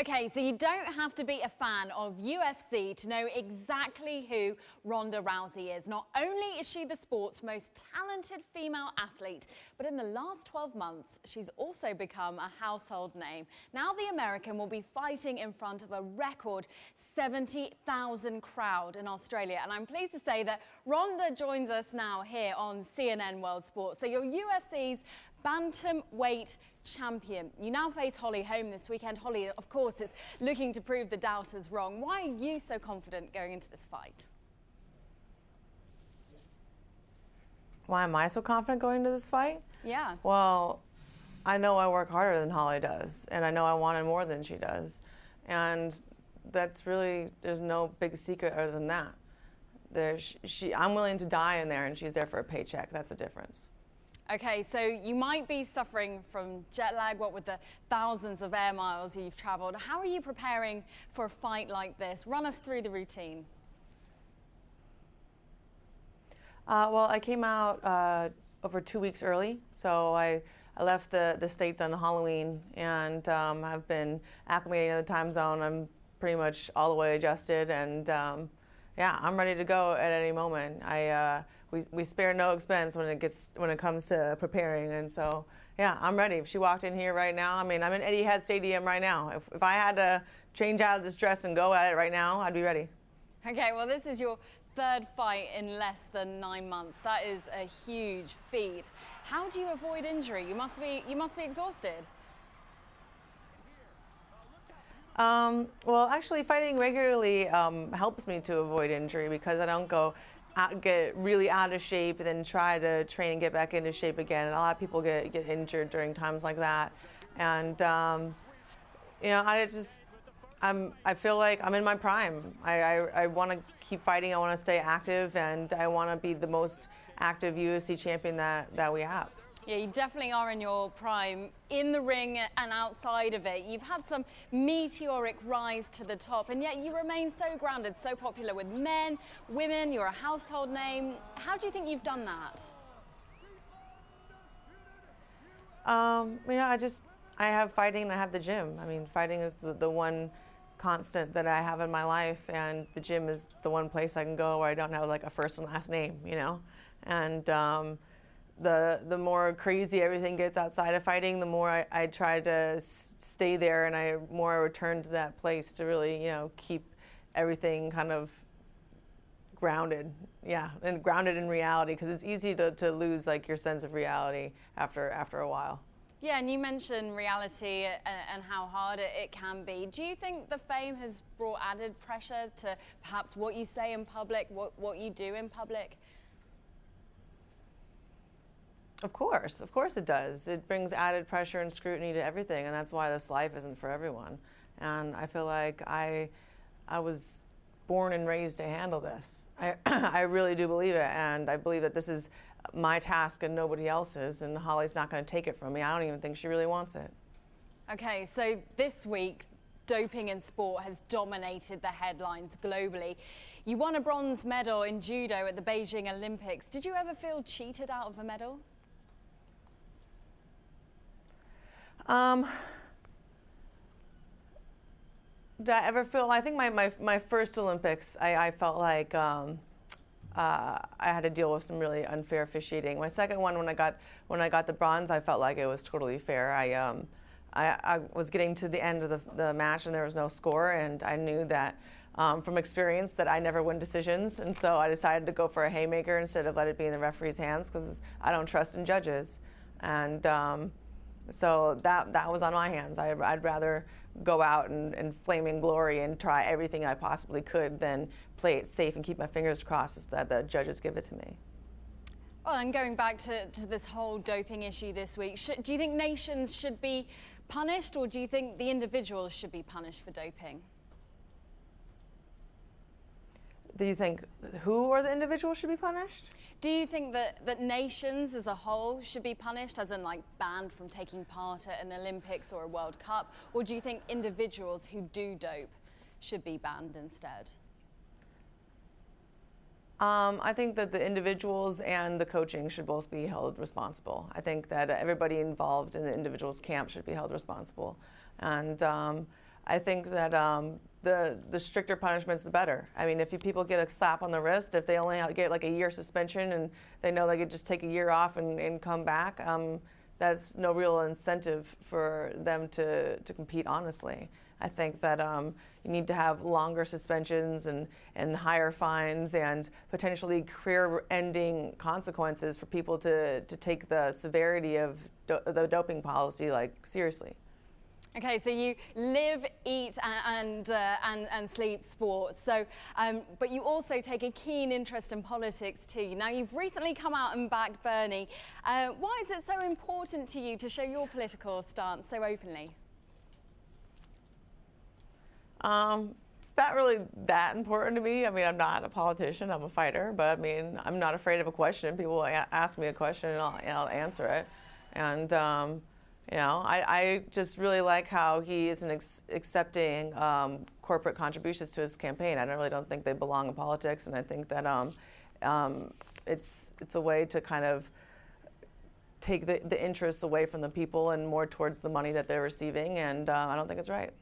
Okay, so you don't have to be a fan of UFC to know exactly who Ronda Rousey is. Not only is she the sport's most talented female athlete, but in the last 12 months, she's also become a household name. Now the American will be fighting in front of a record 70,000 crowd in Australia. And I'm pleased to say that Ronda joins us now here on CNN World Sport. So you're UFC's bantamweight champion. You now face Holly Holm this weekend. Holly, of course, is looking to prove the doubters wrong. Why are you so confident going into this fight? Why am I so confident going into this fight? Yeah. Well, I know I work harder than Holly does, and I know I wanted more than she does. And that's really, there's no big secret other than that. I'm willing to die in there, and she's there for a paycheck. That's the difference. Okay, so you might be suffering from jet lag, what with the thousands of air miles you've traveled. How are you preparing for a fight like this? Run us through the routine. Well, I came out over 2 weeks early, so I left the States on Halloween, and I've been acclimating to the time zone. I'm pretty much all the way adjusted, and yeah, I'm ready to go at any moment. We spare no expense when it comes to preparing, and so yeah, I'm ready. If she walked in here right now, I mean, I'm in Etihad Stadium right now. If I had to change out of this dress and go at it right now, I'd be ready. Okay, well, this is your third fight in less than 9 months. That is a huge feat. How do you avoid injury? You must be exhausted. Well, actually, fighting regularly helps me to avoid injury because I don't get really out of shape and then try to train and get back into shape again. And a lot of people get injured during times like that. And you know, I feel like I'm in my prime. I want to keep fighting. I want to stay active, and I want to be the most active UFC champion that we have. Yeah, you definitely are in your prime, in the ring and outside of it. You've had some meteoric rise to the top, and yet you remain so grounded, so popular with men, women. You're a household name. How do you think you've done that? You know, I have fighting and I have the gym. I mean, fighting is the one constant that I have in my life, and the gym is the one place I can go where I don't have like a first and last name, you know? And the more crazy everything gets outside of fighting, the more I try to stay there, and I return to that place to really, you know, keep everything kind of grounded. Yeah, and grounded in reality, because it's easy to lose like your sense of reality after a while. Yeah, and you mentioned reality and how hard it can be. Do you think the fame has brought added pressure to perhaps what you say in public, what you do in public? Of course it does. It brings added pressure and scrutiny to everything, and that's why this life isn't for everyone. And I feel like I was born and raised to handle this. I really do believe it, and I believe that this is my task and nobody else's, and Holly's not going to take it from me. I don't even think she really wants it. Okay, so this week, doping in sport has dominated the headlines globally. You won a bronze medal in judo at the Beijing Olympics. Did you ever feel cheated out of a medal? Did I ever feel? I think my first Olympics, I felt like I had to deal with some really unfair officiating. My second one, when I got the bronze, I felt like it was totally fair. I was getting to the end of the match and there was no score, and I knew that from experience that I never win decisions, and so I decided to go for a haymaker instead of let it be in the referee's hands, because I don't trust in judges. And so that was on my hands. I'd rather go out in flaming glory and try everything I possibly could than play it safe and keep my fingers crossed that the judges give it to me. Well, and going back to this whole doping issue this week, do you think nations should be punished, or do you think the individuals should be punished for doping? Do you think who or the individual should be punished? Do you think that nations as a whole should be punished, as in like banned from taking part at an Olympics or a World Cup? Or do you think individuals who do dope should be banned instead? I think that the individuals and the coaching should both be held responsible. I think that everybody involved in the individual's camp should be held responsible. And I think that the stricter punishments, the better. I mean, if people get a slap on the wrist, if they only get like a year suspension and they know they could just take a year off and come back, that's no real incentive for them to compete honestly. I think that you need to have longer suspensions and higher fines and potentially career-ending consequences for people to take the severity of the doping policy like seriously. Okay, so you live, eat, and sleep sports. So, but you also take a keen interest in politics too. Now, you've recently come out and backed Bernie. Why is it so important to you to show your political stance so openly? It's not really that important to me. I mean, I'm not a politician, I'm a fighter, but I mean, I'm not afraid of a question. People ask me a question and I'll answer it. And, you know, I just really like how he isn't accepting corporate contributions to his campaign. I really don't think they belong in politics, and I think that it's a way to kind of take the interests away from the people and more towards the money that they're receiving, and I don't think it's right.